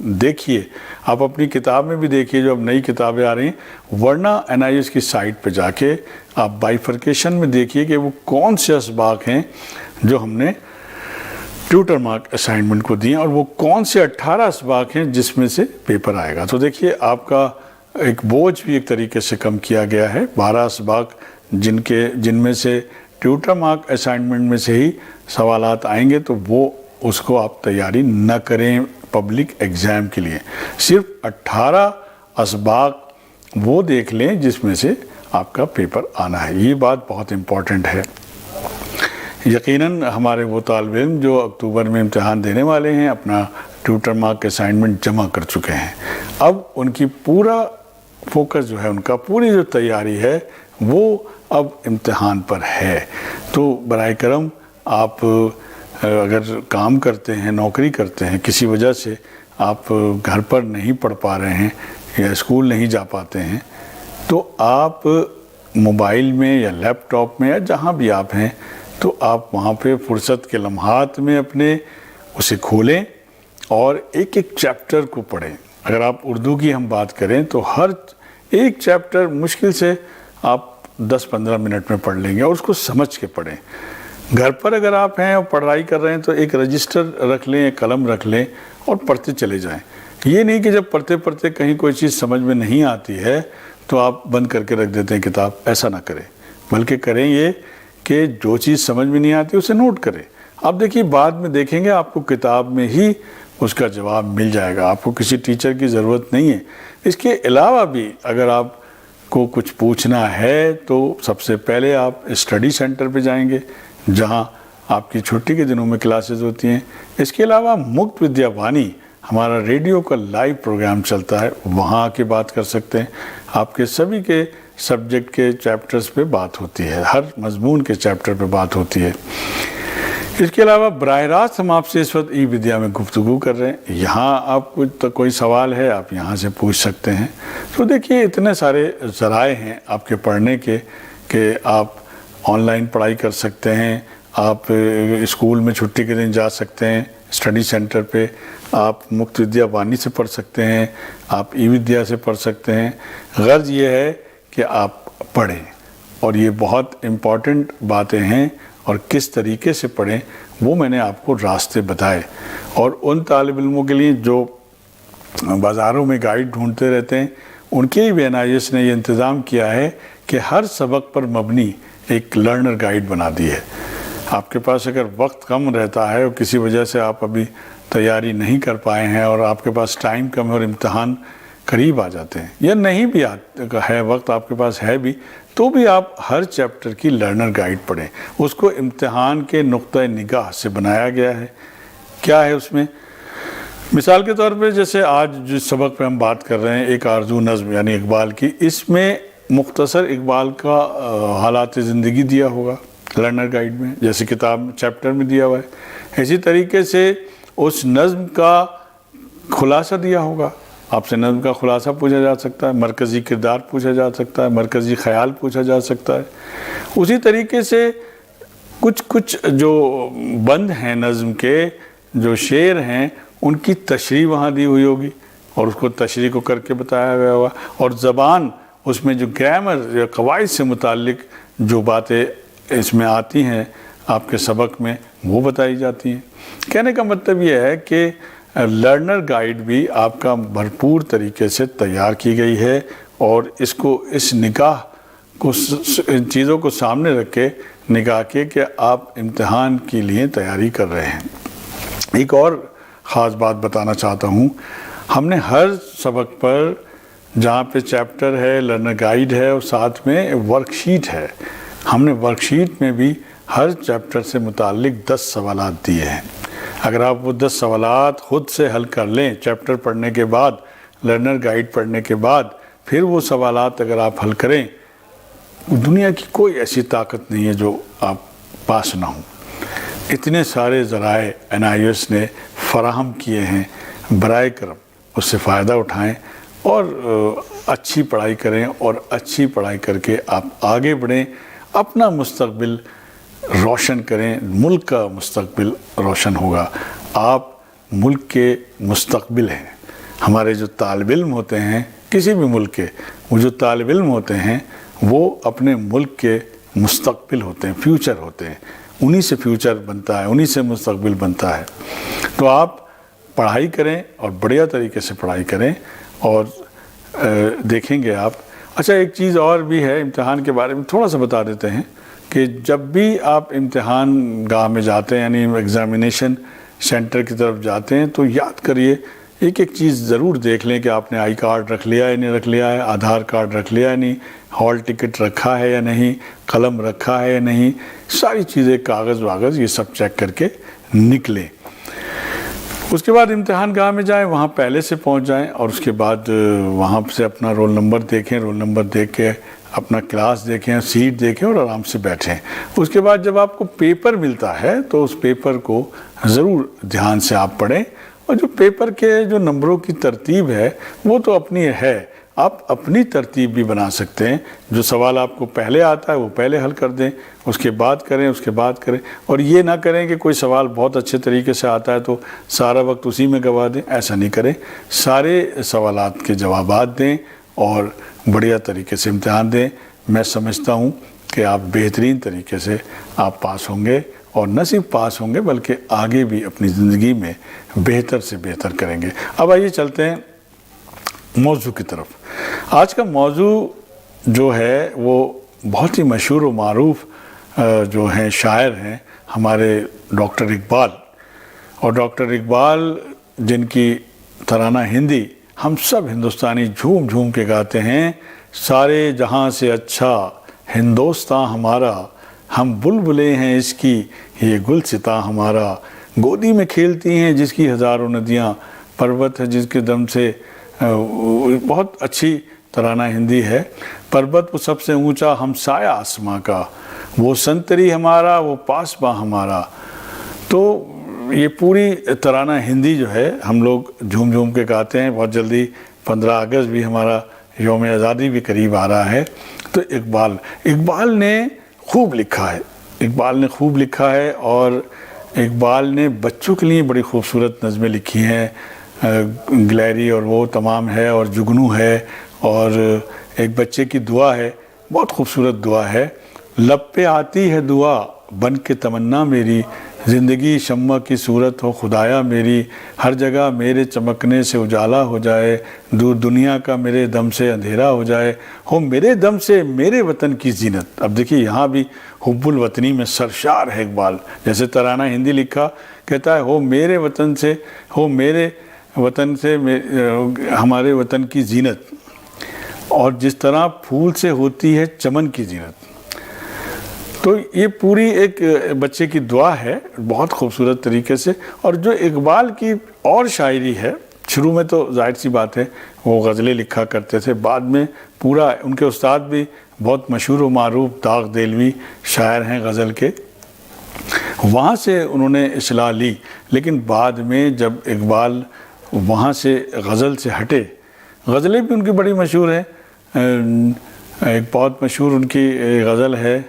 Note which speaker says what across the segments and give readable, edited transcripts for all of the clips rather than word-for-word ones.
Speaker 1: دیکھیے آپ اپنی کتاب میں بھی دیکھیے جو اب نئی کتابیں آ رہی ہیں, ورنہ NIS کی سائٹ پہ جا کے آپ بائیفرکیشن میں دیکھیے کہ وہ کون سے اسباق ہیں جو ہم نے ٹیوٹر مارک اسائنمنٹ کو دیے اور وہ کون سے 18 اسباق ہیں جس میں سے پیپر آئے گا. تو دیکھیے آپ کا ایک بوجھ بھی ایک طریقے سے کم کیا گیا ہے. 12 اسباق جن میں سے ٹیوٹر مارک اسائنمنٹ میں سے ہی سوالات آئیں گے, تو وہ اس کو آپ تیاری نہ کریں پبلک ایگزام کے لیے. صرف 18 اسباق وہ دیکھ لیں جس میں سے آپ کا پیپر آنا ہے. یہ بات بہت امپورٹنٹ ہے. یقیناً ہمارے وہ طالب علم جو اکتوبر میں امتحان دینے والے ہیں اپنا ٹیوٹر مارک اسائنمنٹ جمع کر چکے ہیں. اب ان کی پورا فوکس جو ہے, ان کا پوری جو تیاری ہے وہ اب امتحان پر ہے. تو برائے کرم آپ اگر کام کرتے ہیں, نوکری کرتے ہیں, کسی وجہ سے آپ گھر پر نہیں پڑھ پا رہے ہیں یا اسکول نہیں جا پاتے ہیں, تو آپ موبائل میں یا لیپ ٹاپ میں یا جہاں بھی آپ ہیں تو آپ وہاں پہ فرصت کے لمحات میں اپنے اسے کھولیں اور ایک ایک چیپٹر کو پڑھیں. اگر آپ اردو کی ہم بات کریں تو ہر ایک چیپٹر مشکل سے آپ 10-15 منٹ میں پڑھ لیں گے اور اس کو سمجھ کے پڑھیں. گھر پر اگر آپ ہیں اور پڑھائی کر رہے ہیں تو ایک رجسٹر رکھ لیں, ایک قلم رکھ لیں اور پڑھتے چلے جائیں. یہ نہیں کہ جب پڑھتے پڑھتے کہیں کوئی چیز سمجھ میں نہیں آتی ہے تو آپ بند کر کے رکھ دیتے ہیں کتاب. ایسا نہ کریں, بلکہ کریں یہ کہ جو چیز سمجھ میں نہیں آتی اسے نوٹ کریں. آپ دیکھیے بعد میں دیکھیں گے آپ کو کتاب میں ہی اس کا جواب مل جائے گا, آپ کو کسی ٹیچر کی ضرورت نہیں ہے. اس کے علاوہ بھی اگر آپ کو کچھ پوچھنا ہے تو سب سے پہلے آپ اسٹڈی سینٹر پہ جائیں گے جہاں آپ کی چھٹی کے دنوں میں کلاسز ہوتی ہیں. اس کے علاوہ مکت ودیا وانی ہمارا ریڈیو کا لائیو پروگرام چلتا ہے, وہاں آ کے بات کر سکتے ہیں. آپ کے سبھی کے سبجیکٹ کے چیپٹرز پہ بات ہوتی ہے, ہر مضمون کے چیپٹر پہ بات ہوتی ہے. اس کے علاوہ براہ راست ہم آپ سے اس وقت ای ودیا میں گفتگو کر رہے ہیں. یہاں آپ کو کوئی سوال ہے آپ یہاں سے پوچھ سکتے ہیں. تو دیکھیے اتنے سارے ذرائع ہیں آپ کے پڑھنے کے کہ آپ آن لائن پڑھائی کر سکتے ہیں, آپ اسکول میں چھٹی کے دن جا سکتے ہیں اسٹڈی سینٹر پہ, آپ مکت ودیا وانی سے پڑھ سکتے ہیں, آپ ای ودیا سے پڑھ سکتے ہیں. غرض یہ ہے کہ آپ پڑھیں, اور یہ بہت امپورٹنٹ باتیں ہیں, اور کس طریقے سے پڑھیں وہ میں نے آپ کو راستے بتائے. اور ان طالب علموں کے لیے جو بازاروں میں گائیڈ ڈھونڈتے رہتے ہیں ان کے بھی NIS نے یہ انتظام کیا ہے کہ ہر سبق پر مبنی ایک لرنر گائیڈ بنا دی ہے. آپ کے پاس اگر وقت کم رہتا ہے اور کسی وجہ سے آپ ابھی تیاری نہیں کر پائے ہیں اور آپ کے پاس ٹائم کم ہے اور امتحان قریب آ جاتے ہیں یا نہیں بھی ہے وقت آپ کے پاس ہے بھی, تو بھی آپ ہر چیپٹر کی لرنر گائیڈ پڑھیں. اس کو امتحان کے نقطۂ نگاہ سے بنایا گیا ہے. کیا ہے اس میں؟ مثال کے طور پہ جیسے آج جس سبق پہ ہم بات کر رہے ہیں ایک آرزو نظم یعنی اقبال کی, اس میں مختصر اقبال کا حالات زندگی دیا ہوگا لرنر گائیڈ میں, جیسے کتاب چیپٹر میں دیا ہوا ہے. اسی طریقے سے اس نظم کا خلاصہ دیا ہوگا. آپ سے نظم کا خلاصہ پوچھا جا سکتا ہے, مرکزی کردار پوچھا جا سکتا ہے, مرکزی خیال پوچھا جا سکتا ہے. اسی طریقے سے کچھ جو بند ہیں نظم کے, جو شعر ہیں, ان کی تشریح وہاں دی ہوئی ہوگی اور اس کو تشریح کو کر کے بتایا گیا ہوگا. اور زبان اس میں جو گرامر یا قواعد سے متعلق جو باتیں اس میں آتی ہیں آپ کے سبق میں وہ بتائی جاتی ہیں. کہنے کا مطلب یہ ہے کہ لرنر گائیڈ بھی آپ کا بھرپور طریقے سے تیار کی گئی ہے, اور اس کو اس نگاہ کو ان چیزوں کو سامنے رکھ کے نگاہ کے کہ آپ امتحان کے لیے تیاری کر رہے ہیں. ایک اور خاص بات بتانا چاہتا ہوں, ہم نے ہر سبق پر جہاں پہ چیپٹر ہے, لرنر گائیڈ ہے اور ساتھ میں ورک شیٹ ہے, ہم نے ورک شیٹ میں بھی ہر چیپٹر سے متعلق 10 سوالات دیے ہیں. اگر آپ وہ 10 سوالات خود سے حل کر لیں چیپٹر پڑھنے کے بعد, لرنر گائیڈ پڑھنے کے بعد, پھر وہ سوالات اگر آپ حل کریں, دنیا کی کوئی ایسی طاقت نہیں ہے جو آپ پاس نہ ہوں. اتنے سارے ذرائع NIS نے فراہم کیے ہیں, برائے کرم اس سے فائدہ اٹھائیں اور اچھی پڑھائی کریں, اور اچھی پڑھائی کر کے آپ آگے بڑھیں, اپنا مستقبل روشن کریں, ملک کا مستقبل روشن ہوگا. آپ ملک کے مستقبل ہیں. ہمارے جو طالب علم ہوتے ہیں کسی بھی ملک کے، وہ جو طالب علم ہوتے ہیں وہ اپنے ملک کے مستقبل ہوتے ہیں، فیوچر ہوتے ہیں. انہی سے فیوچر بنتا ہے، انہی سے مستقبل بنتا ہے. تو آپ پڑھائی کریں اور بڑھیا طریقے سے پڑھائی کریں اور دیکھیں گے آپ. اچھا ایک چیز اور بھی ہے امتحان کے بارے میں تھوڑا سا بتا دیتے ہیں کہ جب بھی آپ امتحان گاہ میں جاتے ہیں یعنی ایگزامینیشن سینٹر کی طرف جاتے ہیں تو یاد کریے ایک ایک چیز ضرور دیکھ لیں کہ آپ نے آئی کارڈ رکھ لیا ہے نہیں رکھ لیا ہے، آدھار کارڈ رکھ لیا ہے نہیں، ہال ٹکٹ رکھا ہے یا نہیں، قلم رکھا ہے یا نہیں، ساری چیزیں کاغذ واغذ یہ سب چیک کر کے نکلیں. اس کے بعد امتحان گاہ میں جائیں، وہاں پہلے سے پہنچ جائیں اور اس کے بعد وہاں سے اپنا رول نمبر دیکھیں، رول نمبر دیکھ کے اپنا کلاس دیکھیں، سیٹ دیکھیں اور آرام سے بیٹھیں. اس کے بعد جب آپ کو پیپر ملتا ہے تو اس پیپر کو ضرور دھیان سے آپ پڑھیں. اور جو پیپر کے جو نمبروں کی ترتیب ہے وہ تو اپنی ہے، آپ اپنی ترتیب بھی بنا سکتے ہیں. جو سوال آپ کو پہلے آتا ہے وہ پہلے حل کر دیں، اس کے بعد کریں، اس کے بعد کریں. اور یہ نہ کریں کہ کوئی سوال بہت اچھے طریقے سے آتا ہے تو سارا وقت اسی میں گوا دیں، ایسا نہیں کریں. سارے سوالات کے جوابات دیں اور بڑھیا طریقے سے امتحان دیں. میں سمجھتا ہوں کہ آپ بہترین طریقے سے آپ پاس ہوں گے اور نہ صرف پاس ہوں گے بلکہ آگے بھی اپنی زندگی میں بہتر سے بہتر کریں گے. اب آئیے چلتے ہیں موضوع کی طرف. آج کا موضوع جو ہے وہ بہت ہی مشہور و معروف جو ہیں شاعر ہیں ہمارے ڈاکٹر اقبال. اور ڈاکٹر اقبال جن کی ترانہ ہندی ہم سب ہندوستانی جھوم جھوم کے گاتے ہیں. سارے جہاں سے اچھا ہندوستاں ہمارا، ہم بلبلیں ہیں اس کی یہ گلستاں ہمارا. گودی میں کھیلتی ہیں جس کی ہزاروں ندیاں، پروت ہے جس کے دم سے. بہت اچھی ترانہ ہندی ہے. پروت وہ سب سے اونچا ہم سایہ آسماں کا، وہ سنتری ہمارا وہ پاسباں ہمارا. تو یہ پوری ترانہ ہندی جو ہے ہم لوگ جھوم جھوم کے گاتے ہیں. بہت جلدی 15 اگست بھی ہمارا یوم آزادی بھی قریب آ رہا ہے. تو اقبال نے خوب لکھا ہے، اقبال نے خوب لکھا ہے. اور اقبال نے بچوں کے لیے بڑی خوبصورت نظمیں لکھی ہیں. گلیری اور وہ تمام ہے اور جگنو ہے اور ایک بچے کی دعا ہے، بہت خوبصورت دعا ہے. لب پہ آتی ہے دعا بن کے تمنا میری، زندگی شمع کی صورت ہو خدایا میری. ہر جگہ میرے چمکنے سے اجالا ہو جائے، دور دنیا کا میرے دم سے اندھیرا ہو جائے. ہو میرے دم سے میرے وطن کی زینت. اب دیکھیے یہاں بھی حب الوطنی میں سرشار ہے اقبال. جیسے ترانہ ہندی لکھا کہتا ہے ہو میرے وطن سے، ہو میرے وطن سے ہمارے وطن کی زینت، اور جس طرح پھول سے ہوتی ہے چمن کی زینت. تو یہ پوری ایک بچے کی دعا ہے بہت خوبصورت طریقے سے. اور جو اقبال کی اور شاعری ہے، شروع میں تو ظاہر سی بات ہے وہ غزلیں لکھا کرتے تھے، بعد میں پورا ان کے استاد بھی بہت مشہور و معروف داغ دہلوی شاعر ہیں غزل کے، وہاں سے انہوں نے اصلاح لی. لیکن بعد میں جب اقبال وہاں سے غزل سے ہٹے، غزلیں بھی ان کی بڑی مشہور ہیں. ایک بہت مشہور ان کی غزل ہے،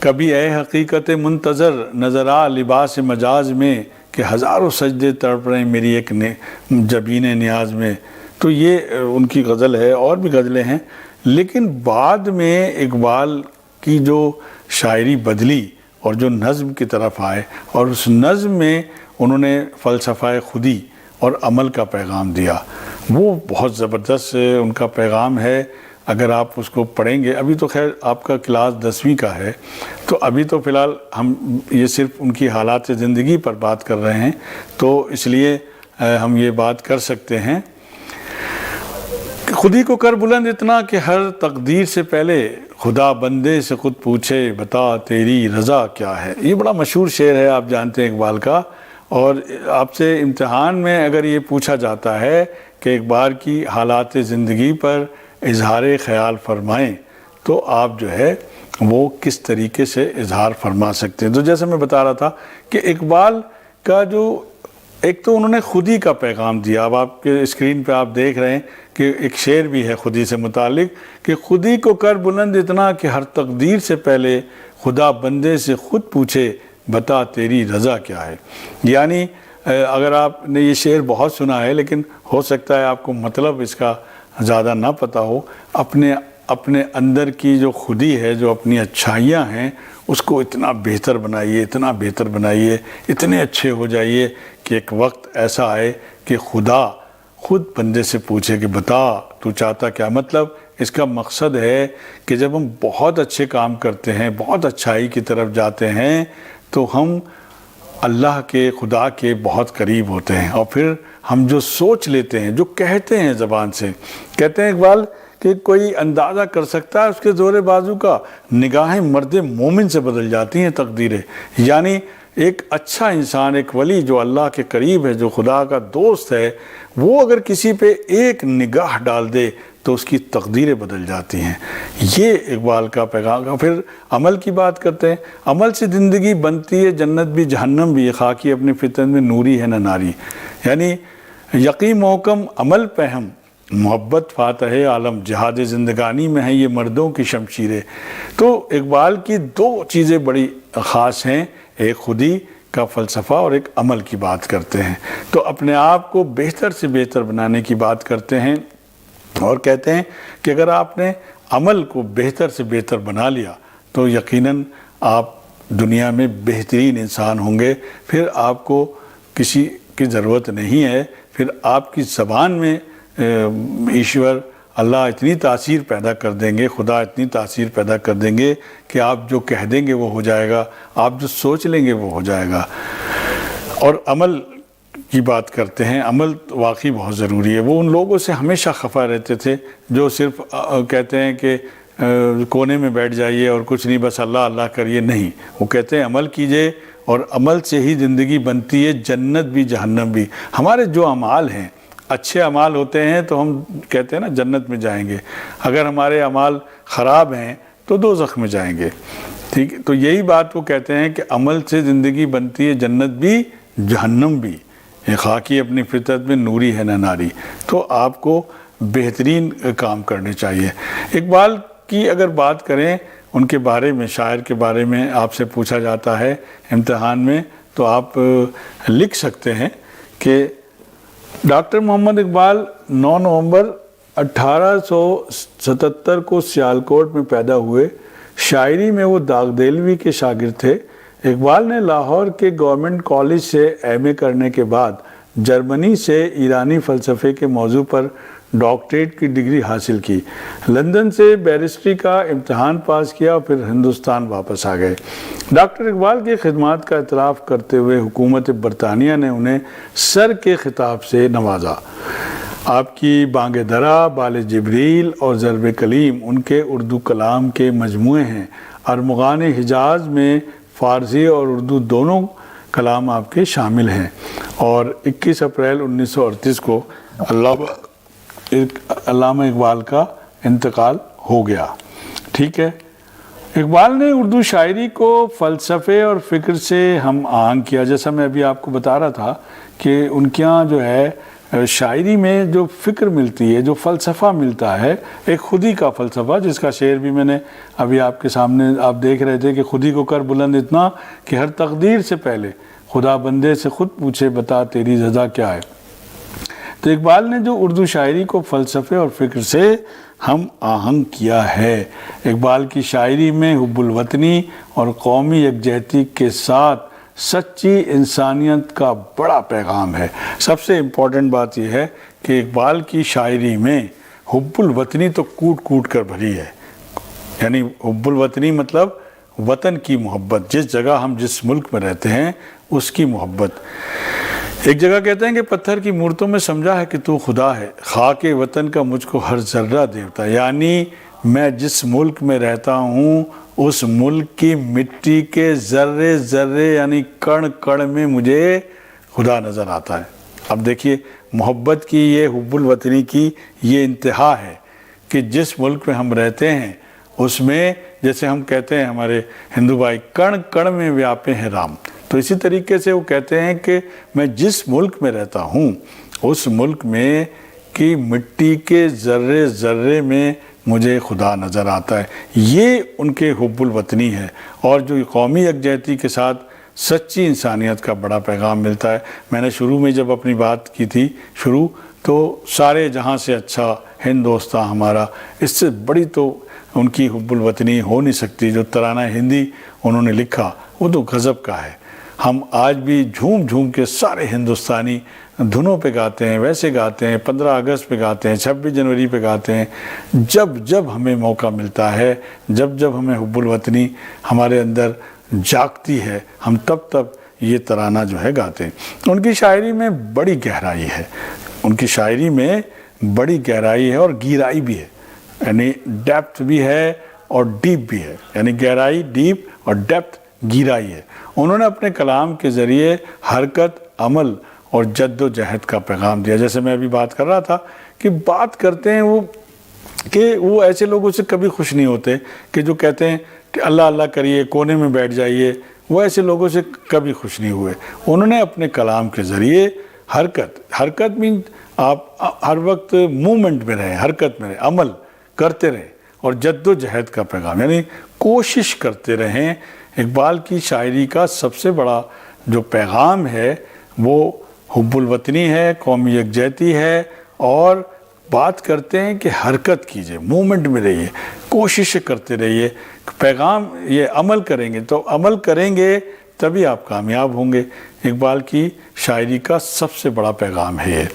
Speaker 1: کبھی اے حقیقت منتظر نظر آ لباس مجاز میں، کہ ہزاروں سجدے تڑپ رہے میری ایک جبین نیاز میں. تو یہ ان کی غزل ہے. اور بھی غزلیں ہیں. لیکن بعد میں اقبال کی جو شاعری بدلی اور جو نظم کی طرف آئے، اور اس نظم میں انہوں نے فلسفہ خودی اور عمل کا پیغام دیا. وہ بہت زبردست ان کا پیغام ہے. اگر آپ اس کو پڑھیں گے، ابھی تو خیر آپ کا کلاس 10ویں کا ہے تو ابھی تو فی الحال ہم یہ صرف ان کی حالات زندگی پر بات کر رہے ہیں، تو اس لیے ہم یہ بات کر سکتے ہیں کہ خودی کو کر بلند اتنا کہ ہر تقدیر سے پہلے خدا بندے سے خود پوچھے بتا تیری رضا کیا ہے. یہ بڑا مشہور شعر ہے، آپ جانتے ہیں اقبال کا. اور آپ سے امتحان میں اگر یہ پوچھا جاتا ہے کہ ایک بار کی حالات زندگی پر اظہار خیال فرمائیں تو آپ جو ہے وہ کس طریقے سے اظہار فرما سکتے ہیں. تو جیسے میں بتا رہا تھا کہ اقبال کا جو ایک تو انہوں نے خودی کا پیغام دیا. اب آپ کے اسکرین پہ آپ دیکھ رہے ہیں کہ ایک شعر بھی ہے خودی سے متعلق کہ خودی کو کر بلند اتنا کہ ہر تقدیر سے پہلے خدا بندے سے خود پوچھے بتا تیری رضا کیا ہے. یعنی اگر آپ نے یہ شعر بہت سنا ہے لیکن ہو سکتا ہے آپ کو مطلب اس کا زیادہ نہ پتہ ہو، اپنے اندر کی جو خودی ہے، جو اپنی اچھائیاں ہیں، اس کو اتنا بہتر بنائیے، اتنا بہتر بنائیے، اتنے اچھے ہو جائیے کہ ایک وقت ایسا آئے کہ خدا خود بندے سے پوچھے کہ بتا تو چاہتا کیا۔ مطلب اس کا مقصد ہے کہ جب ہم بہت اچھے کام کرتے ہیں، بہت اچھائی کی طرف جاتے ہیں، تو ہم اللہ کے، خدا کے بہت قریب ہوتے ہیں، اور پھر ہم جو سوچ لیتے ہیں، جو کہتے ہیں زبان سے، کہتے ہیں اقبال کہ کوئی اندازہ کر سکتا ہے اس کے زور بازو کا، نگاہیں مرد مومن سے بدل جاتی ہیں تقدیریں۔ یعنی ایک اچھا انسان، ایک ولی جو اللہ کے قریب ہے، جو خدا کا دوست ہے، وہ اگر کسی پہ ایک نگاہ ڈال دے تو اس کی تقدیریں بدل جاتی ہیں۔ یہ اقبال کا پیغام۔ پھر عمل کی بات کرتے ہیں، عمل سے زندگی بنتی ہے جنت بھی جہنم بھی، خاکی اپنی فطرت میں نوری ہے نہ ناری۔ یعنی یقین محکم عمل پہ ہم، محبت فاتح عالم، جہاد زندگانی میں ہے یہ مردوں کی شمشیریں۔ تو اقبال کی دو چیزیں بڑی خاص ہیں، ایک خودی کا فلسفہ اور ایک عمل کی بات کرتے ہیں۔ تو اپنے آپ کو بہتر سے بہتر بنانے کی بات کرتے ہیں، اور کہتے ہیں کہ اگر آپ نے عمل کو بہتر سے بہتر بنا لیا تو یقیناً آپ دنیا میں بہترین انسان ہوں گے۔ پھر آپ کو کسی کی ضرورت نہیں ہے، پھر آپ کی زبان میں ایشور اللہ اتنی تاثیر پیدا کر دیں گے، خدا اتنی تاثیر پیدا کر دیں گے کہ آپ جو کہہ دیں گے وہ ہو جائے گا، آپ جو سوچ لیں گے وہ ہو جائے گا۔ اور عمل کی بات کرتے ہیں، عمل واقعی بہت ضروری ہے۔ وہ ان لوگوں سے ہمیشہ خفا رہتے تھے جو صرف کہتے ہیں کہ کونے میں بیٹھ جائیے اور کچھ نہیں، بس اللہ اللہ کریے، نہیں، وہ کہتے ہیں عمل کیجئے، اور عمل سے ہی زندگی بنتی ہے جنت بھی جہنم بھی۔ ہمارے جو اعمال ہیں، اچھے اعمال ہوتے ہیں تو ہم کہتے ہیں نا جنت میں جائیں گے، اگر ہمارے اعمال خراب ہیں تو دوزخ میں جائیں گے، ٹھیک ہے۔ تو یہی بات وہ کہتے ہیں کہ عمل سے زندگی بنتی ہے جنت بھی جہنم بھی، خاکی اپنی فطرت میں نوری ہے نہ ناری۔ تو آپ کو بہترین کام کرنے چاہیے۔ اقبال کی اگر بات کریں، ان کے بارے میں، شاعر کے بارے میں آپ سے پوچھا جاتا ہے امتحان میں، تو آپ لکھ سکتے ہیں کہ ڈاکٹر محمد اقبال 9 نومبر 1877 کو سیالکوٹ میں پیدا ہوئے۔ شاعری میں وہ داغ دیلوی کے شاگرد تھے۔ اقبال نے لاہور کے گورنمنٹ کالج سے ایم اے کرنے کے بعد جرمنی سے ایرانی فلسفے کے موضوع پر ڈاکٹریٹ کی ڈگری حاصل کی، لندن سے بیرسٹری کا امتحان پاس کیا اور پھر ہندوستان واپس آ گئے۔ ڈاکٹر اقبال کی خدمات کا اعتراف کرتے ہوئے حکومت برطانیہ نے انہیں سر کے خطاب سے نوازا۔ آپ کی بانگ درا، بال جبریل اور ضرب کلیم ان کے اردو کلام کے مجموعے ہیں۔ ارمغان حجاز میں فارسی اور اردو دونوں کلام آپ کے شامل ہیں۔ اور 21 اپریل 1938 کو علامہ اقبال کا انتقال ہو گیا، ٹھیک ہے۔ اقبال نے اردو شاعری کو فلسفے اور فکر سے ہم آہنگ کیا، جیسا میں ابھی آپ کو بتا رہا تھا کہ ان کے یہاں جو ہے شاعری میں جو فکر ملتی ہے، جو فلسفہ ملتا ہے، ایک خودی کا فلسفہ، جس کا شعر بھی میں نے ابھی آپ کے سامنے آپ دیکھ رہے تھے کہ خودی کو کر بلند اتنا کہ ہر تقدیر سے پہلے خدا بندے سے خود پوچھے بتا تیری رضا کیا ہے۔ تو اقبال نے جو اردو شاعری کو فلسفے اور فکر سے ہم آہنگ کیا ہے، اقبال کی شاعری میں حب الوطنی اور قومی یکجہتی کے ساتھ سچی انسانیت کا بڑا پیغام ہے۔ سب سے امپورٹنٹ بات یہ ہے کہ اقبال کی شاعری میں حب الوطنی تو کوٹ کوٹ کر بھری ہے، یعنی حب الوطنی مطلب وطن کی محبت، جس جگہ ہم جس ملک میں رہتے ہیں اس کی محبت۔ ایک جگہ کہتے ہیں کہ پتھر کی مورتوں میں سمجھا ہے کہ تو خدا ہے، خاک وطن کا مجھ کو ہر ذرہ دیوتا، یعنی میں جس ملک میں رہتا ہوں اس ملک کی مٹی کے ذرے ذرے یعنی کڑ کڑ میں مجھے خدا نظر آتا ہے۔ اب دیکھیے محبت کی یہ حب الوطنی کی یہ انتہا ہے کہ جس ملک میں ہم رہتے ہیں اس میں، جیسے ہم کہتے ہیں ہمارے ہندو بھائی، کڑ کڑ میں ویاپے ہیں رام، تو اسی طریقے سے وہ کہتے ہیں کہ میں جس ملک میں رہتا ہوں اس ملک میں کی مٹی کے ذرے ذرے میں مجھے خدا نظر آتا ہے۔ یہ ان کے حب الوطنی ہے، اور جو قومی یکجہتی کے ساتھ سچی انسانیت کا بڑا پیغام ملتا ہے۔ میں نے شروع میں جب اپنی بات کی تھی تو سارے جہاں سے اچھا ہندوستان ہمارا، اس سے بڑی تو ان کی حب الوطنی ہو نہیں سکتی۔ جو ترانہ ہندی انہوں نے لکھا وہ تو غضب کا ہے۔ ہم آج بھی جھوم جھوم کے سارے ہندوستانی دھنوں پہ گاتے ہیں، ویسے گاتے ہیں، 15 اگست پہ گاتے ہیں، 26 جنوری پہ گاتے ہیں۔ جب جب ہمیں موقع ملتا ہے، جب جب ہمیں حب الوطنی ہمارے اندر جاگتی ہے، ہم تب یہ ترانہ جو ہے گاتے ہیں۔ ان کی شاعری میں بڑی گہرائی ہے، ان کی شاعری میں بڑی گہرائی ہے اور گہرائی بھی ہے، یعنی ڈیپتھ بھی ہے اور ڈیپ بھی ہے، یعنی گہرائی ڈیپ اور ڈیپتھ گہرائی ہے۔ انہوں نے اپنے کلام کے ذریعے حرکت، عمل اور جد و جہد کا پیغام دیا۔ جیسے میں ابھی بات کر رہا تھا کہ بات کرتے ہیں وہ ایسے لوگوں سے کبھی خوش نہیں ہوتے کہ جو کہتے ہیں کہ اللہ اللہ کریے، کونے میں بیٹھ جائیے، وہ ایسے لوگوں سے کبھی خوش نہیں ہوئے۔ انہوں نے اپنے کلام کے ذریعے حرکت مین آپ ہر وقت مومنٹ میں رہیں، حرکت میں رہیں، عمل کرتے رہیں، اور جد و جہد کا پیغام یعنی کوشش کرتے رہیں۔ اقبال کی شاعری کا سب سے بڑا جو پیغام ہے وہ حب الوطنی ہے، قومی یکجہتی ہے، اور بات کرتے ہیں کہ حرکت کیجئے، مومنٹ میں رہیے، کوشش کرتے رہیے۔ پیغام یہ عمل کریں گے تو عمل کریں گے تبھی آپ کامیاب ہوں گے۔ اقبال کی شاعری کا سب سے بڑا پیغام ہے یہ،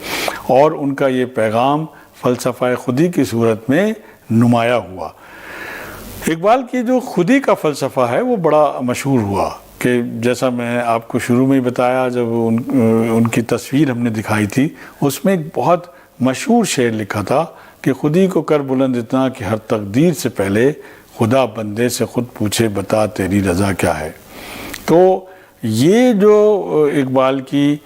Speaker 1: اور ان کا یہ پیغام فلسفہ خودی کی صورت میں نمایاں ہوا۔ اقبال کی جو خودی کا فلسفہ ہے وہ بڑا مشہور ہوا، کہ جیسا میں آپ کو شروع میں ہی بتایا، جب ان کی تصویر ہم نے دکھائی تھی، اس میں ایک بہت مشہور شعر لکھا تھا کہ خودی کو کر بلند اتنا کہ ہر تقدیر سے پہلے خدا بندے سے خود پوچھے بتا تیری رضا کیا ہے۔ تو یہ جو اقبال کی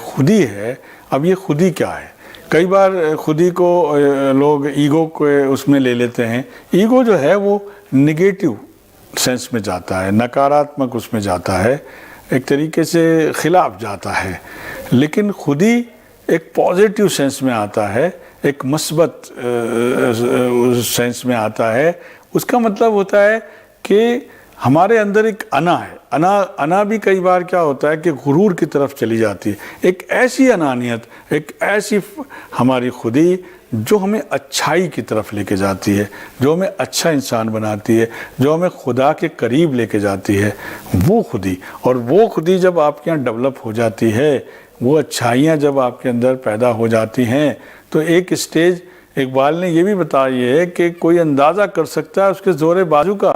Speaker 1: خودی ہے، اب یہ خودی کیا ہے؟ کئی بار خودی کو لوگ ایگو کو اس میں لے لیتے ہیں۔ ایگو جو ہے وہ نگیٹو سینس میں جاتا ہے، نکاراتمک اس میں جاتا ہے، ایک طریقے سے خلاف جاتا ہے، لیکن خودی ایک پازیٹیو سینس میں آتا ہے، ایک مثبت سینس میں آتا ہے۔ اس کا مطلب ہوتا ہے کہ ہمارے اندر ایک انا ہے، انا بھی کئی بار کیا ہوتا ہے کہ غرور کی طرف چلی جاتی ہے۔ ایک ایسی انانیت، ایک ایسی ہماری خودی جو ہمیں اچھائی کی طرف لے کے جاتی ہے، جو ہمیں اچھا انسان بناتی ہے، جو ہمیں خدا کے قریب لے کے جاتی ہے، وہ خودی۔ اور وہ خودی جب آپ کے یہاں ڈیولپ ہو جاتی ہے، وہ اچھائیاں جب آپ کے اندر پیدا ہو جاتی ہیں، تو ایک اسٹیج اقبال نے یہ بھی بتائی ہے کہ کوئی اندازہ کر سکتا ہے اس کے زور بازو کا،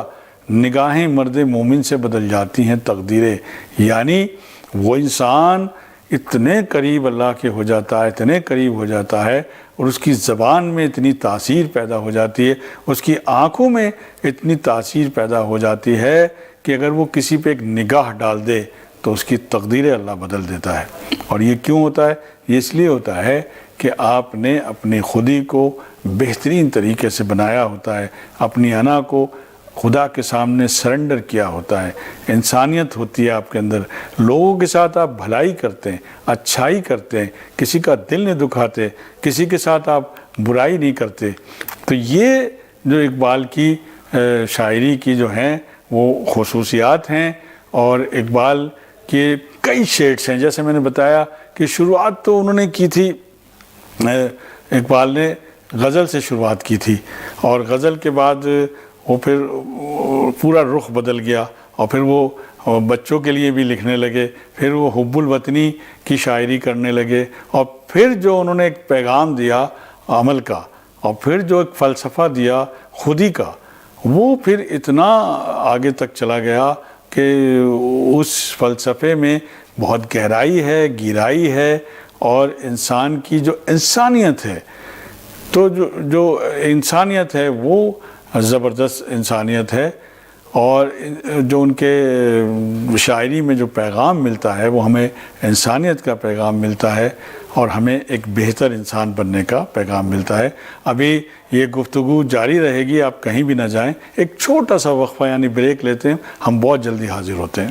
Speaker 1: نگاہیں مرد مومن سے بدل جاتی ہیں تقدیریں۔ یعنی وہ انسان اتنے قریب اللہ کے ہو جاتا ہے، اتنے قریب ہو جاتا ہے، اور اس کی زبان میں اتنی تاثیر پیدا ہو جاتی ہے، اس کی آنکھوں میں اتنی تاثیر پیدا ہو جاتی ہے کہ اگر وہ کسی پہ ایک نگاہ ڈال دے تو اس کی تقدیریں اللہ بدل دیتا ہے۔ اور یہ کیوں ہوتا ہے؟ یہ اس لیے ہوتا ہے کہ آپ نے اپنی خودی کو بہترین طریقے سے بنایا ہوتا ہے، اپنی انا کو خدا کے سامنے سرنڈر کیا ہوتا ہے، انسانیت ہوتی ہے آپ کے اندر، لوگوں کے ساتھ آپ بھلائی کرتے ہیں، اچھائی کرتے ہیں، کسی کا دل نہیں دکھاتے، کسی کے ساتھ آپ برائی نہیں کرتے۔ تو یہ جو اقبال کی شاعری کی جو ہیں وہ خصوصیات ہیں، اور اقبال کے کئی شیڈز ہیں۔ جیسے میں نے بتایا کہ شروعات تو انہوں نے کی تھی، اقبال نے غزل سے شروعات کی تھی، اور غزل کے بعد وہ پھر پورا رخ بدل گیا، اور پھر وہ بچوں کے لیے بھی لکھنے لگے، پھر وہ حب الوطنی کی شاعری کرنے لگے، اور پھر جو انہوں نے ایک پیغام دیا عمل کا، اور پھر جو ایک فلسفہ دیا خودی کا، وہ پھر اتنا آگے تک چلا گیا کہ اس فلسفے میں بہت گہرائی ہے، گہرائی ہے، اور انسان کی جو انسانیت ہے، تو جو انسانیت ہے وہ زبردست انسانیت ہے، اور جو ان کے شاعری میں جو پیغام ملتا ہے وہ ہمیں انسانیت کا پیغام ملتا ہے، اور ہمیں ایک بہتر انسان بننے کا پیغام ملتا ہے۔ ابھی یہ گفتگو جاری رہے گی، آپ کہیں بھی نہ جائیں، ایک چھوٹا سا وقفہ یعنی بریک لیتے ہیں، ہم بہت جلدی حاضر ہوتے ہیں۔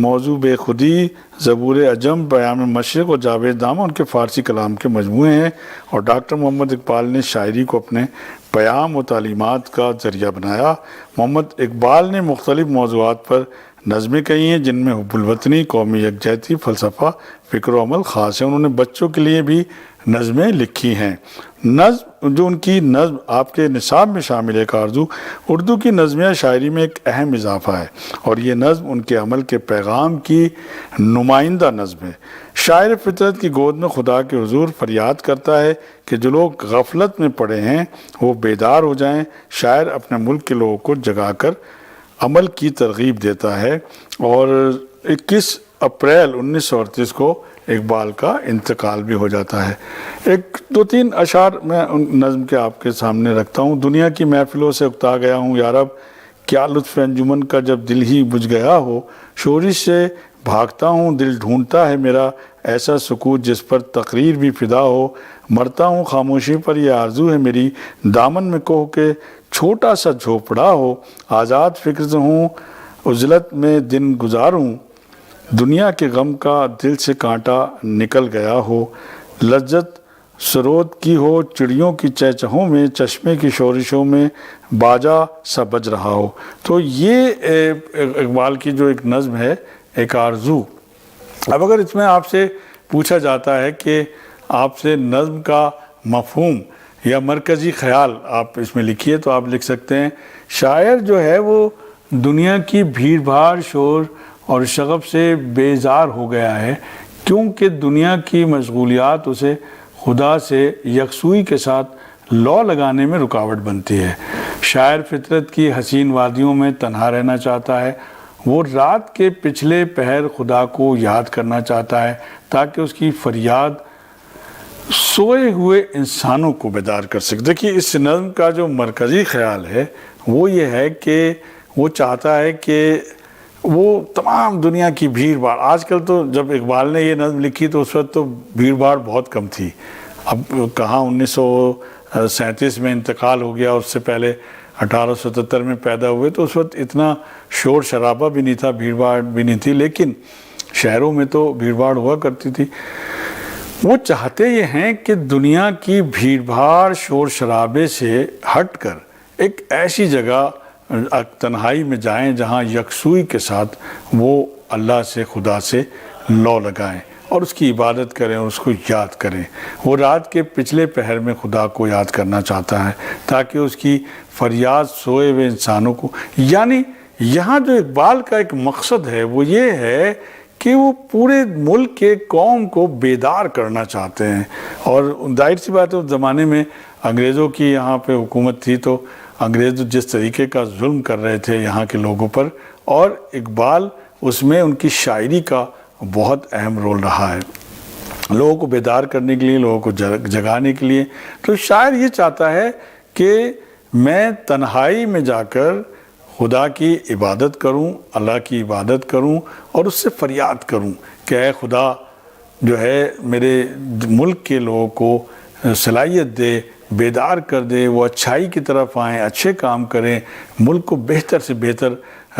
Speaker 1: موضوع بے خودی، زبور عجم، پیام مشرق اور جاوید نامہ ان کے فارسی کلام کے مجموعے ہیں، اور ڈاکٹر محمد اقبال نے شاعری کو اپنے پیام و تعلیمات کا ذریعہ بنایا۔ محمد اقبال نے مختلف موضوعات پر نظمیں کہی ہیں، جن میں حب الوطنی، قومی یکجہتی، فلسفہ، فکر و عمل خاص ہے۔ انہوں نے بچوں کے لیے بھی نظمیں لکھی ہیں۔ نظم، جو ان کی نظم آپ کے نصاب میں شامل ہے، آرزو اردو کی نظمیہ شاعری میں ایک اہم اضافہ ہے، اور یہ نظم ان کے عمل کے پیغام کی نمائندہ نظم ہے۔ شاعر فطرت کی گود میں خدا کے حضور فریاد کرتا ہے کہ جو لوگ غفلت میں پڑے ہیں وہ بیدار ہو جائیں۔ شاعر اپنے ملک کے لوگوں کو جگا کر عمل کی ترغیب دیتا ہے، اور 21 اپریل 1938 کو اقبال کا انتقال بھی ہو جاتا ہے۔ ایک دو تین اشعار میں نظم کے آپ کے سامنے رکھتا ہوں۔ دنیا کی محفلوں سے اکتا گیا ہوں یارب، کیا لطف انجمن کا جب دل ہی بجھ گیا ہو، شورش سے بھاگتا ہوں دل ڈھونڈتا ہے میرا، ایسا سکوت جس پر تقریر بھی فدا ہو، مرتا ہوں خاموشی پر یہ آرزو ہے میری، دامن میں کوہ کے چھوٹا سا جھوپڑا ہو، آزاد فکر سے ہوں عزلت میں دن گزاروں، دنیا کے غم کا دل سے کانٹا نکل گیا ہو، لذت سرود کی ہو چڑیوں کی چہچہوں میں، چشمے کی شورشوں میں باجا سا بج رہا ہو۔ تو یہ اقبال کی جو ایک نظم ہے، ایک آرزو۔ اب اگر اس میں آپ سے پوچھا جاتا ہے کہ آپ سے نظم کا مفہوم یا مرکزی خیال آپ اس میں لکھیے، تو آپ لکھ سکتے ہیں شاعر جو ہے وہ دنیا کی بھیڑ بھاڑ، شور اور شغف سے بیزار ہو گیا ہے، کیونکہ دنیا کی مشغولیات اسے خدا سے یکسوئی کے ساتھ لو لگانے میں رکاوٹ بنتی ہے۔ شاعر فطرت کی حسین وادیوں میں تنہا رہنا چاہتا ہے، وہ رات کے پچھلے پہر خدا کو یاد کرنا چاہتا ہے تاکہ اس کی فریاد سوئے ہوئے انسانوں کو بیدار کر سکے۔ دیکھیے اس نظم کا جو مرکزی خیال ہے وہ یہ ہے کہ وہ چاہتا ہے کہ وہ تمام دنیا کی بھیڑ بھاڑ، آج کل تو جب اقبال نے یہ نظم لکھی تو اس وقت تو بھیڑ بھاڑ بہت کم تھی، اب کہاں 1937 میں انتقال ہو گیا، اس سے پہلے 1877 میں پیدا ہوئے، تو اس وقت اتنا شور شرابہ بھی نہیں تھا، بھیڑ بھاڑ بھی نہیں تھی، لیکن شہروں میں تو بھیڑ بھاڑ ہوا کرتی تھی۔ وہ چاہتے یہ ہیں کہ دنیا کی بھیڑ بھاڑ شور شرابے سے ہٹ کر ایک ایسی جگہ تنہائی میں جائیں جہاں یکسوئی کے ساتھ وہ اللہ سے، خدا سے لو لگائیں اور اس کی عبادت کریں اور اس کو یاد کریں۔ وہ رات کے پچھلے پہر میں خدا کو یاد کرنا چاہتا ہے تاکہ اس کی فریاد سوئے ہوئے انسانوں کو، یعنی یہاں جو اقبال کا ایک مقصد ہے وہ یہ ہے کہ وہ پورے ملک کے قوم کو بیدار کرنا چاہتے ہیں۔ اور ظاہر سی بات ہے اس زمانے میں انگریزوں کی یہاں پہ حکومت تھی، تو انگریز جس طریقے کا ظلم کر رہے تھے یہاں کے لوگوں پر، اور اقبال اس میں ان کی شاعری کا بہت اہم رول رہا ہے لوگوں کو بیدار کرنے کے لیے، لوگوں کو جگانے کے لیے۔ تو شاعر یہ چاہتا ہے کہ میں تنہائی میں جا کر خدا کی عبادت کروں، اللہ کی عبادت کروں اور اس سے فریاد کروں کہ اے خدا جو ہے میرے ملک کے لوگوں کو صلاحیت دے، بیدار کر دے، وہ اچھائی کی طرف آئیں، اچھے کام کریں، ملک کو بہتر سے بہتر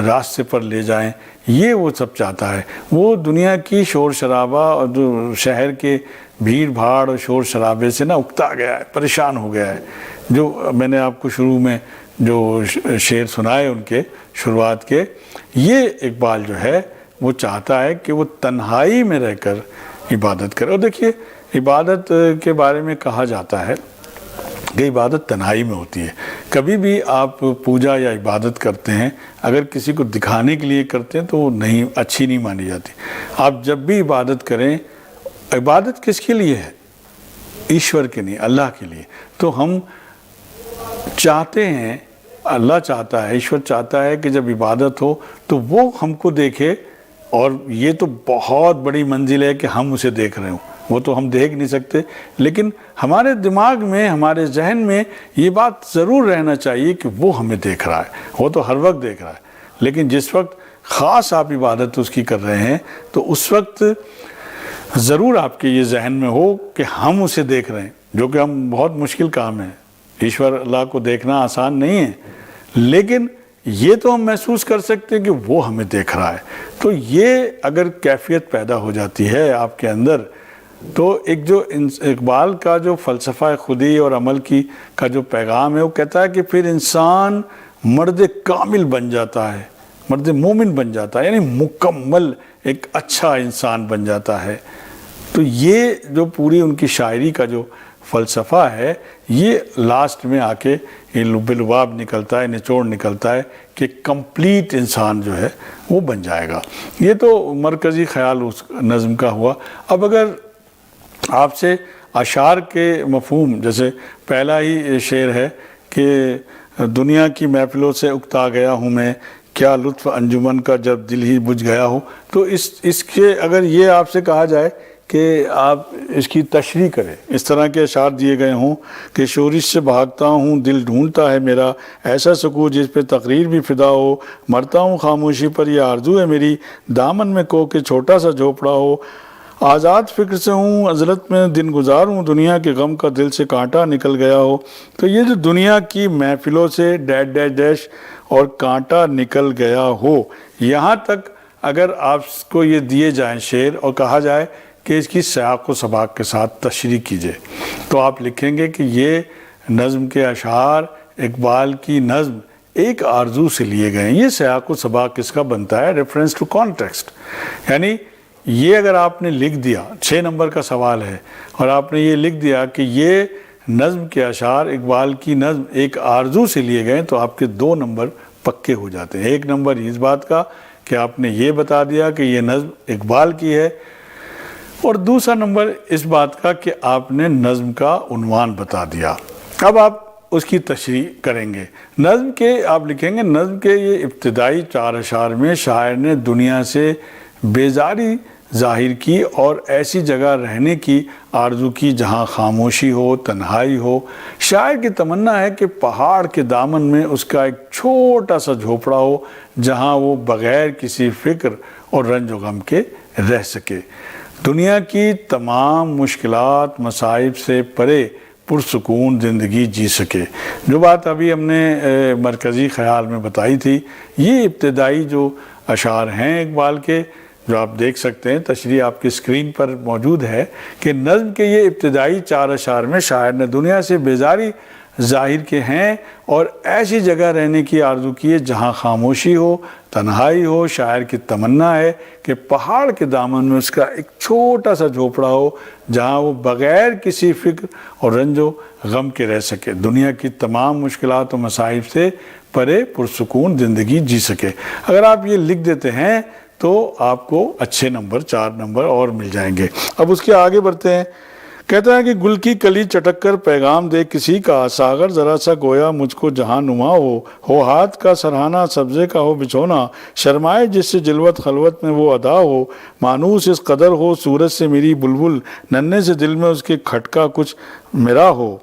Speaker 1: راستے پر لے جائیں۔ یہ وہ سب چاہتا ہے۔ وہ دنیا کی شور شرابہ اور جو شہر کے بھیڑ بھاڑ اور شور شرابے سے اکتا گیا ہے، پریشان ہو گیا ہے۔ جو میں نے آپ کو شروع میں جو شعر سنائے ان کے شروعات کے، یہ اقبال جو ہے وہ چاہتا ہے کہ وہ تنہائی میں رہ کر عبادت کرے۔ اور دیکھیے عبادت کے بارے میں کہا جاتا ہے کہ عبادت تنہائی میں ہوتی ہے۔ کبھی بھی آپ پوجا یا عبادت کرتے ہیں، اگر کسی کو دکھانے کے لیے کرتے ہیں تو وہ اچھی نہیں مانی جاتی۔ آپ جب بھی عبادت کریں، عبادت کس کے لیے ہے؟ ایشور کے لیے، اللہ کے لیے۔ تو ہم چاہتے ہیں، اللہ چاہتا ہے، ایشور چاہتا ہے کہ جب عبادت ہو تو وہ ہم کو دیکھے، اور یہ تو بہت بڑی منزل ہے کہ ہم اسے دیکھ رہے ہوں، وہ تو ہم دیکھ نہیں سکتے، لیکن ہمارے دماغ میں، ہمارے ذہن میں یہ بات ضرور رہنا چاہیے کہ وہ ہمیں دیکھ رہا ہے۔ وہ تو ہر وقت دیکھ رہا ہے، لیکن جس وقت خاص آپ عبادت اس کی کر رہے ہیں تو اس وقت ضرور آپ کے یہ ذہن میں ہو کہ ہم اسے دیکھ رہے ہیں، جو کہ ہم بہت مشکل کام ہے۔ ایشور اللہ کو دیکھنا آسان نہیں ہے، لیکن یہ تو ہم محسوس کر سکتے ہیں کہ وہ ہمیں دیکھ رہا ہے. تو یہ اگر کیفیت پیدا ہو جاتی ہے آپ کے اندر تو ایک جو اقبال کا جو فلسفہ خودی اور عمل کا جو پیغام ہے وہ کہتا ہے کہ پھر انسان مرد کامل بن جاتا ہے, مرد مومن بن جاتا ہے, یعنی مکمل ایک اچھا انسان بن جاتا ہے. تو یہ جو پوری ان کی شاعری کا جو فلسفہ ہے یہ لاسٹ میں آ کے بالباب نکلتا ہے, نچوڑ نکلتا ہے کہ کمپلیٹ انسان جو ہے وہ بن جائے گا. یہ تو مرکزی خیال اس نظم کا ہوا. اب اگر آپ سے اشعار کے مفہوم, جیسے پہلا ہی شعر ہے کہ دنیا کی محفلوں سے اکتا گیا ہوں میں, کیا لطف انجمن کا جب دل ہی بجھ گیا ہو, تو اس کے اگر یہ آپ سے کہا جائے کہ آپ اس کی تشریح کریں, اس طرح کے اشعار دیے گئے ہوں کہ شورش سے بھاگتا ہوں دل ڈھونڈتا ہے میرا, ایسا سکون جس پہ تقریر بھی فدا ہو, مرتا ہوں خاموشی پر یہ آرزو ہے میری, دامن میں کو کے چھوٹا سا جھوپڑا ہو, آزاد فکر سے ہوں عزلت میں دن گزاروں, دنیا کے غم کا دل سے کانٹا نکل گیا ہو. تو یہ جو دنیا کی محفلوں سے ڈیش ڈیش ڈیش اور کانٹا نکل گیا ہو, یہاں تک اگر آپ کو یہ دیے جائیں شعر اور کہا جائے کہ اس کی سیاق و سباق کے ساتھ تشریح کیجئے, تو آپ لکھیں گے کہ یہ نظم کے اشعار اقبال کی نظم ایک آرزو سے لیے گئے ہیں. یہ سیاق و سباق کس کا بنتا ہے؟ Reference to context. یعنی یہ اگر آپ نے لکھ دیا, 6 نمبر کا سوال ہے, اور آپ نے یہ لکھ دیا کہ یہ نظم کے اشعار اقبال کی نظم ایک آرزو سے لیے گئے, تو آپ کے 2 نمبر پکے ہو جاتے ہیں. 1 نمبر اس بات کا کہ آپ نے یہ بتا دیا کہ یہ نظم اقبال کی ہے, اور دوسرا نمبر اس بات کا کہ آپ نے نظم کا عنوان بتا دیا. اب آپ اس کی تشریح کریں گے. نظم کے آپ لکھیں گے, نظم کے یہ ابتدائی 4 اشعار میں شاعر نے دنیا سے بیزاری ظاہر کی اور ایسی جگہ رہنے کی آرزو کی جہاں خاموشی ہو, تنہائی ہو. شاعر کی تمنا ہے کہ پہاڑ کے دامن میں اس کا ایک چھوٹا سا جھوپڑا ہو جہاں وہ بغیر کسی فکر اور رنج و غم کے رہ سکے, دنیا کی تمام مشکلات مصائب سے پرے پرسکون زندگی جی سکے. جو بات ابھی ہم نے مرکزی خیال میں بتائی تھی, یہ ابتدائی جو اشعار ہیں اقبال کے, جو آپ دیکھ سکتے ہیں, تشریح آپ کی سکرین پر موجود ہے کہ نظم کے یہ ابتدائی 4 اشعار میں شاعر نے دنیا سے بیزاری ظاہر کے ہیں اور ایسی جگہ رہنے کی آرزو کی ہے جہاں خاموشی ہو, تنہائی ہو. شاعر کی تمنا ہے کہ پہاڑ کے دامن میں اس کا ایک چھوٹا سا جھوپڑا ہو جہاں وہ بغیر کسی فکر اور رنج و غم کے رہ سکے, دنیا کی تمام مشکلات و مصائب سے پرے پرسکون زندگی جی سکے. اگر آپ یہ لکھ دیتے ہیں تو آپ کو اچھے نمبر 4 نمبر اور مل جائیں گے. اب اس کے آگے بڑھتے ہیں. کہتا ہے کہ گل کی کلی چٹک کر پیغام دے کسی کا, ساغر ذرا سا گویا مجھ کو جہاں نما ہو ہاتھ کا سرہانا سبزے کا ہو بچھونا, شرمائے جس سے جلوت خلوت میں وہ ادا ہو, مانوس اس قدر ہو سورج سے میری بلبل, ننھے سے دل میں اس کے کھٹکا کچھ میرا ہو.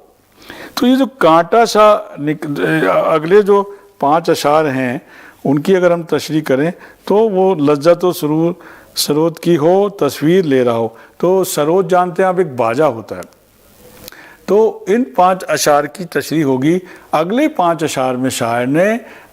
Speaker 1: تو یہ جو کانٹا سا اگلے جو 5 اشعار ہیں ان کی اگر ہم تشریح کریں تو وہ لذت و سرود کی ہو, تصویر لے رہا ہو. تو سرود جانتے ہیں آپ ایک باجا ہوتا ہے. تو ان 5 اشعار کی تشریح ہوگی. اگلے 5 اشعار میں شاعر نے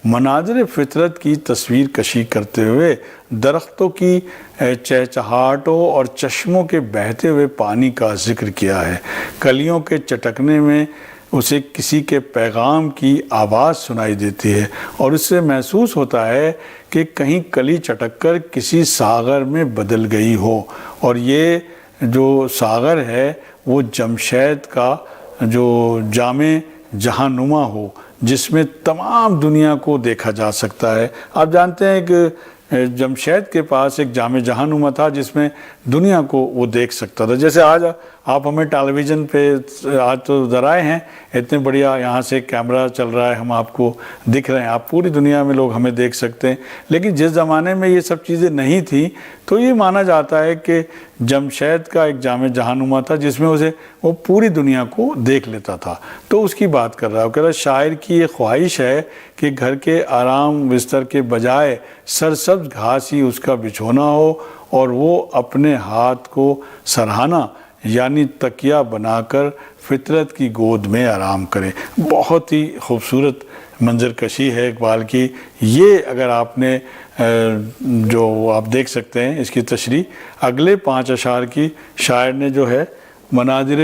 Speaker 1: مناظر فطرت کی تصویر کشی کرتے ہوئے درختوں کی چہچہاٹوں اور چشموں کے بہتے ہوئے پانی کا ذکر کیا ہے. کلیوں کے چٹکنے میں اسے کسی کے پیغام کی آواز سنائی دیتی ہے اور اس سے محسوس ہوتا ہے کہ کہیں کلی چٹک کر کسی ساغر میں بدل گئی ہو, اور یہ جو ساغر ہے وہ جمشید کا جو جامع جہاں نما ہو جس میں تمام دنیا کو دیکھا جا سکتا ہے. آپ جانتے ہیں کہ جمشید کے پاس ایک جامع جہاں نما تھا جس میں دنیا کو وہ دیکھ سکتا تھا. جیسے آج آپ ہمیں ٹیلی ویژن پہ, آج تو ذرائع ہیں اتنے بڑھیا, یہاں سے کیمرہ چل رہا ہے, ہم آپ کو دکھ رہے ہیں, آپ پوری دنیا میں لوگ ہمیں دیکھ سکتے ہیں. لیکن جس زمانے میں یہ سب چیزیں نہیں تھیں تو یہ مانا جاتا ہے کہ جمشید کا ایک جامع جہاں نما تھا جس میں وہ پوری دنیا کو دیکھ لیتا تھا. تو اس کی بات کر رہا ہے. وہ کہہ رہا ہے شاعر کی یہ خواہش ہے کہ گھر کے آرام بستر کے بجائے سرسبز گھاس ہی اس کا بچھونا ہو اور وہ اپنے ہاتھ کو سرہانا یعنی تکیہ بنا کر فطرت کی گود میں آرام کرے. بہت ہی خوبصورت منظر کشی ہے اقبال کی، یہ اگر آپ نے جو آپ دیکھ سکتے ہیں اس کی تشریح اگلے 5 اشعار کی شاعر نے جو ہے مناظر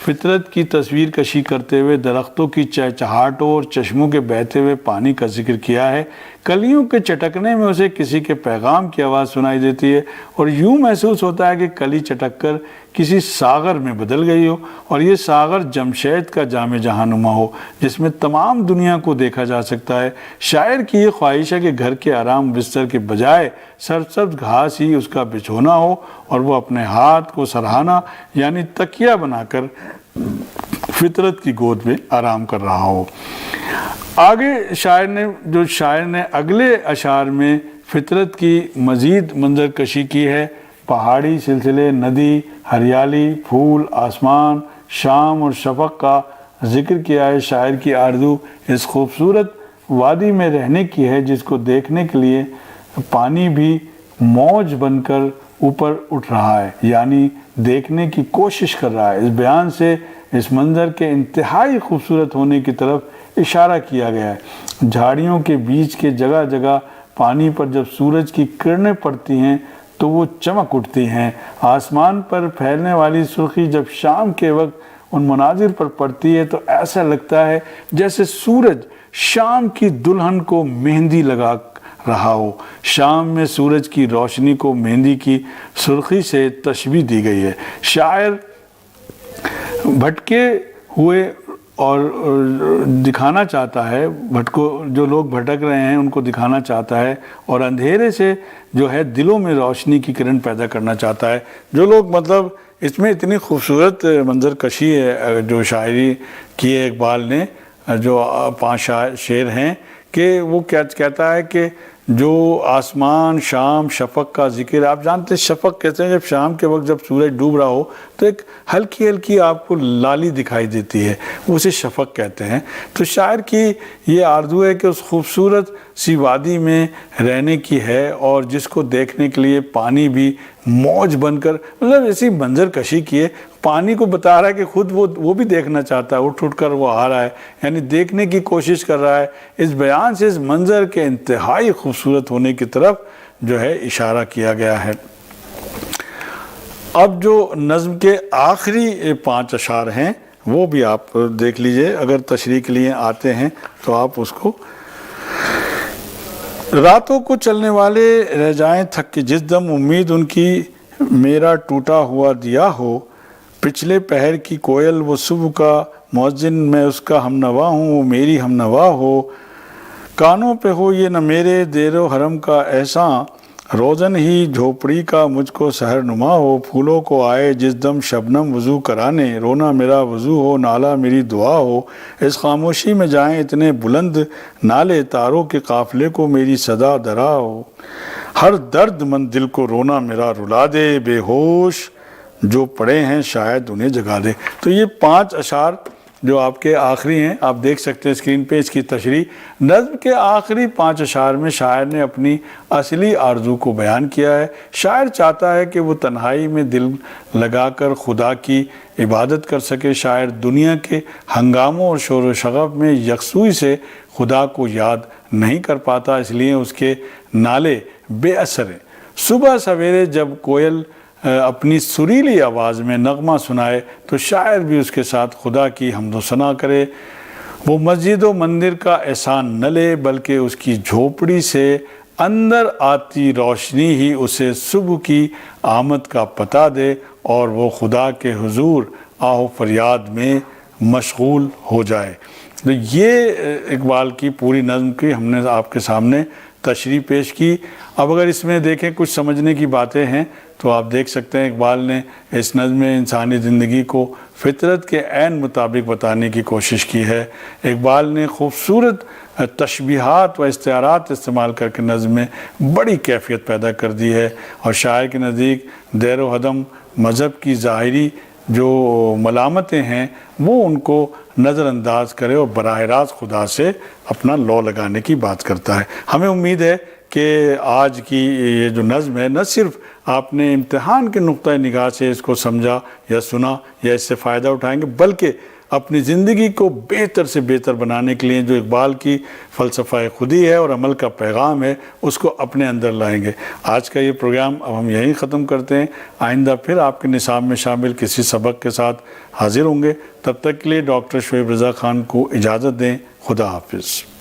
Speaker 1: فطرت کی تصویر کشی کرتے ہوئے درختوں کی چہچہاٹوں اور چشموں کے بہتے ہوئے پانی کا ذکر کیا ہے۔ کلیوں کے چٹکنے میں اسے کسی کے پیغام کی آواز سنائی دیتی ہے اور یوں محسوس ہوتا ہے کہ کلی چٹک کر کسی ساغر میں بدل گئی ہو، اور یہ ساغر جمشید کا جام جہاں نما ہو جس میں تمام دنیا کو دیکھا جا سکتا ہے۔ شاعر کی یہ خواہش ہے کہ گھر کے آرام بستر کے بجائے سرسبز گھاس ہی اس کا بچھونا ہو اور وہ اپنے ہاتھ کو سرہانہ یعنی تکیہ بنا کر فطرت کی گود میں آرام کر رہا ہو۔ آگے شاعر نے اگلے اشعار میں فطرت کی مزید منظر کشی کی ہے۔ پہاڑی سلسلے، ندی، ہریالی، پھول، آسمان، شام اور شفق کا ذکر کیا ہے۔ شاعر کی آرزو اس خوبصورت وادی میں رہنے کی ہے جس کو دیکھنے کے لیے پانی بھی موج بن کر اوپر اٹھ رہا ہے، یعنی دیکھنے کی کوشش کر رہا ہے۔ اس بیان سے اس منظر کے انتہائی خوبصورت ہونے کی طرف اشارہ کیا گیا ہے۔ جھاڑیوں کے بیچ کے جگہ جگہ پانی پر جب سورج کی کرنیں پڑتی ہیں تو وہ چمک اٹھتی ہیں۔ آسمان پر پھیلنے والی سرخی جب شام کے وقت ان مناظر پر پڑتی ہے تو ایسا لگتا ہے جیسے سورج شام کی دلہن کو مہندی لگا رہا ہو۔ شام میں سورج کی روشنی کو مہندی کی سرخی سے تشبیہ دی گئی ہے۔ شاعر بھٹکے ہوئے اور دکھانا چاہتا ہے، جو لوگ بھٹک رہے ہیں ان کو دکھانا چاہتا ہے، اور اندھیرے سے جو ہے دلوں میں روشنی کی کرن پیدا کرنا چاہتا ہے۔ جو لوگ مطلب اس میں اتنی خوبصورت منظر کشی ہے جو شاعری کی ہے اقبال نے، جو 5 شعر ہیں کہ وہ کہتا ہے کہ جو آسمان، شام، شفق کا ذکر، آپ جانتے ہیں شفق کہتے ہیں جب شام کے وقت جب سورج ڈوب رہا ہو تو ایک ہلکی ہلکی آپ کو لالی دکھائی دیتی ہے، وہ اسے شفق کہتے ہیں۔ تو شاعر کی یہ آرزو ہے کہ اس خوبصورت سی وادی میں رہنے کی ہے اور جس کو دیکھنے کے لیے پانی بھی موج بن کر، مطلب ایسی منظر کشی کی ہے، پانی کو بتا رہا ہے کہ خود وہ بھی دیکھنا چاہتا ہے، اٹھ کر وہ آ رہا ہے، یعنی دیکھنے کی کوشش کر رہا ہے۔ اس بیان سے اس منظر کے انتہائی خوبصورت ہونے کی طرف جو ہے اشارہ کیا گیا ہے۔ اب جو نظم کے آخری 5 اشعار ہیں وہ بھی آپ دیکھ لیجئے، اگر تشریح کے لیے آتے ہیں تو آپ اس کو۔ راتوں کو چلنے والے رہ جائیں تھک کے جس دم، امید ان کی میرا ٹوٹا ہوا دیا ہو، پچھلے پہر کی کوئل وہ صبح کا مؤذن، میں اس کا ہم نوا ہوں وہ میری ہم نوا ہو، کانوں پہ ہو یہ نہ میرے دیر و حرم کا احساں، روزن ہی جھوپڑی کا مجھ کو سحر نما ہو، پھولوں کو آئے جس دم شبنم وضو کرانے، رونا میرا وضو ہو نالا میری دعا ہو، اس خاموشی میں جائیں اتنے بلند نالے، تاروں کے قافلے کو میری صدا درا ہو، ہر درد مند دل کو رونا میرا رلا دے، بے ہوش جو پڑے ہیں شاید انہیں جگا دے۔ تو یہ 5 اشعار جو آپ کے آخری ہیں، آپ دیکھ سکتے ہیں اسکرین پہ اس کی تشریح۔ نظم کے آخری 5 اشعار میں شاعر نے اپنی اصلی آرزو کو بیان کیا ہے۔ شاعر چاہتا ہے کہ وہ تنہائی میں دل لگا کر خدا کی عبادت کر سکے۔ شاعر دنیا کے ہنگاموں اور شور و شغب میں یکسوئی سے خدا کو یاد نہیں کر پاتا، اس لیے اس کے نالے بے اثر ہیں۔ صبح سویرے جب کوئل اپنی سریلی آواز میں نغمہ سنائے تو شاعر بھی اس کے ساتھ خدا کی حمد و ثنا کرے۔ وہ مسجد و مندر کا احسان نہ لے بلکہ اس کی جھوپڑی سے اندر آتی روشنی ہی اسے صبح کی آمد کا پتہ دے اور وہ خدا کے حضور آہ و فریاد میں مشغول ہو جائے۔ تو یہ اقبال کی پوری نظم کی ہم نے آپ کے سامنے تشریح پیش کی۔ اب اگر اس میں دیکھیں کچھ سمجھنے کی باتیں ہیں تو آپ دیکھ سکتے ہیں اقبال نے اس نظم میں انسانی زندگی کو فطرت کے عین مطابق بتانے کی کوشش کی ہے۔ اقبال نے خوبصورت تشبیہات و استعارات استعمال کر کے نظم میں بڑی کیفیت پیدا کر دی ہے، اور شاعر کے نزدیک دیر و حدم مذہب کی ظاہری جو ملامتیں ہیں وہ ان کو نظر انداز کرے اور براہ راست خدا سے اپنا لو لگانے کی بات کرتا ہے۔ ہمیں امید ہے کہ آج کی یہ جو نظم ہے نہ صرف آپ نے امتحان کے نقطۂ نگاہ سے اس کو سمجھا یا سنا یا اس سے فائدہ اٹھائیں گے، بلکہ اپنی زندگی کو بہتر سے بہتر بنانے کے لیے جو اقبال کی فلسفہ خودی ہے اور عمل کا پیغام ہے اس کو اپنے اندر لائیں گے۔ آج کا یہ پروگرام اب ہم یہیں ختم کرتے ہیں، آئندہ پھر آپ کے نصاب میں شامل کسی سبق کے ساتھ حاضر ہوں گے۔ تب تک کے لیے ڈاکٹر شعیب رضا خان کو اجازت دیں۔ خدا حافظ۔